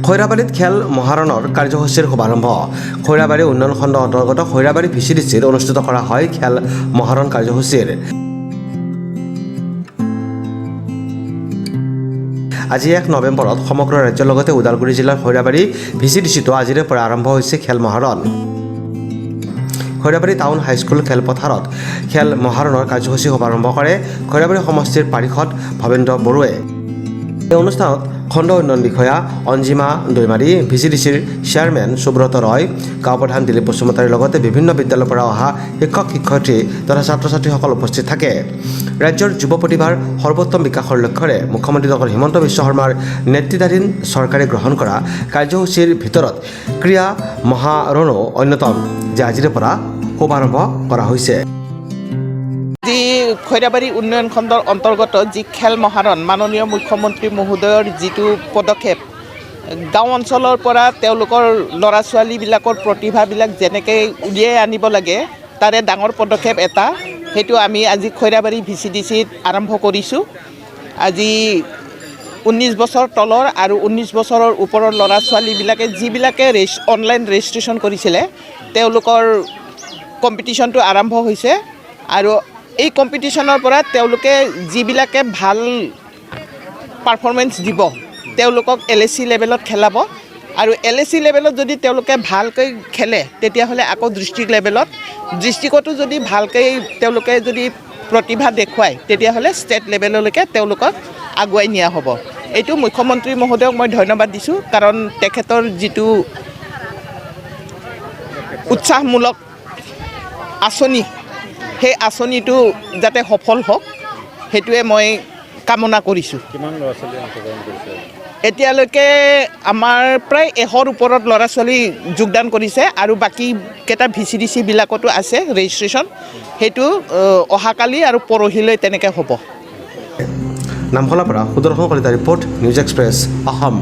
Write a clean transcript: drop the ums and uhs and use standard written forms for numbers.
খৈৰাবাৰীত খেল মহাৰণৰ কাৰ্যসূচীৰ শুভাৰম্ভ। খৈৰাবাৰী উন্নয়ন খণ্ড অন্তৰ্গত খৈৰাবাৰী VCDCত অনুষ্ঠিত কৰা হয় খেল মহাৰণ কাৰ্যসূচীৰ। আজি 1 নৱেম্বৰত সমগ্ৰ ৰাজ্যৰ লগতে ওদালগুৰি জিলাৰ খৈৰাবাৰী VCDCতো আজিৰে পৰা আৰম্ভ হৈছে খেল মহাৰণ। খৈৰাবাৰী টাউন হাইস্কুল খেলপথাৰত খেল মহাৰণৰ কাৰ্যসূচী শুভাৰম্ভ কৰে খৈৰাবাৰী সমষ্টিৰ পাৰিষদ ভৱেন্দ্ৰ বড়োৱে। এই অনুষ্ঠানত খণ্ড উন্নয়ন বিষয়া অঞ্জিমা দৈমাৰী, VCDCৰ চেয়াৰমেন সুব্ৰত ৰয়, গাঁও প্ৰধান দিলীপ বসুমতাৰীৰ লগতে বিভিন্ন বিদ্যালয়ৰ পৰা অহা শিক্ষক-শিক্ষয়িত্ৰী তথা ছাত্ৰ-ছাত্ৰীসকল উপস্থিত থাকে। ৰাজ্যৰ যুৱ প্ৰতিভাৰ সৰ্বোত্তম বিকাশৰ লক্ষ্যৰে মুখ্যমন্ত্ৰী ডক্টৰ হিমন্ত বিশ্ব শৰ্মাৰ নেতৃত্বাধীন চৰকাৰে গ্ৰহণ কৰা কাৰ্যসূচীৰ ভিতৰত ক্ৰীড়া মহাৰণো অন্যতম, যে আজিৰে পৰা শুভাৰম্ভ কৰা হৈছে। যি খৈৰাবাৰী উন্নয়ন খণ্ডৰ অন্তৰ্গত যি খেল মহাৰণ, মাননীয় মুখ্যমন্ত্ৰী মহোদয়ৰ যিটো পদক্ষেপ, গাঁও অঞ্চলৰ পৰা তেওঁলোকৰ ল'ৰা ছোৱালীবিলাকৰ প্ৰতিভাবিলাক যেনেকৈ উলিয়াই আনিব লাগে, তাৰে ডাঙৰ পদক্ষেপ এটা, সেইটো আমি আজি খৈৰাবাৰী VCDCত আৰম্ভ কৰিছোঁ। আজি 19 বছৰ তলৰ আৰু 19 বছৰৰ ওপৰৰ ল'ৰা ছোৱালীবিলাকে যিবিলাকে অনলাইন ৰেজিষ্ট্ৰেশ্যন কৰিছিলে, তেওঁলোকৰ কম্পিটিশ্যনটো আৰম্ভ হৈছে। আৰু এই কম্পিটিশ্যনৰ পৰা তেওঁলোকে যিবিলাকে ভাল পাৰফৰ্মেঞ্চ দিব, তেওঁলোকক LAC লেভেলত খেলাব। আৰু LAC লেভেলত যদি তেওঁলোকে ভালকৈ খেলে, তেতিয়াহ'লে আকৌ ডিষ্ট্ৰিক্ট লেভেলত, ডিষ্ট্ৰিক্টতো যদি ভালকৈ তেওঁলোকে যদি প্ৰতিভা দেখুৱায়, তেতিয়াহ'লে ষ্টেট লেভেললৈকে তেওঁলোকক আগুৱাই নিয়া হ'ব। এইটো মুখ্যমন্ত্ৰী মহোদয়ক মই ধন্যবাদ দিছোঁ, কাৰণ তেখেতৰ যিটো উৎসাহমূলক আঁচনি, সেই আঁচনিটো যাতে সফল হওক, সেইটোৱে মই কামনা কৰিছোঁ। কিমান ল'ৰা ছোৱালী অংশগ্ৰহণ কৰিছে? এতিয়ালৈকে আমাৰ প্ৰায় 100ৰ ওপৰত ল'ৰা ছোৱালী যোগদান কৰিছে, আৰু বাকীকেইটা VCDCবিলাকতো আছে ৰেজিষ্ট্ৰেশ্যন। সেইটো অহাকালি আৰু পৰহিলৈ তেনেকৈ হ'ব। নামখলাৰ পৰা Sudarshan Kalita report, news express, Assam.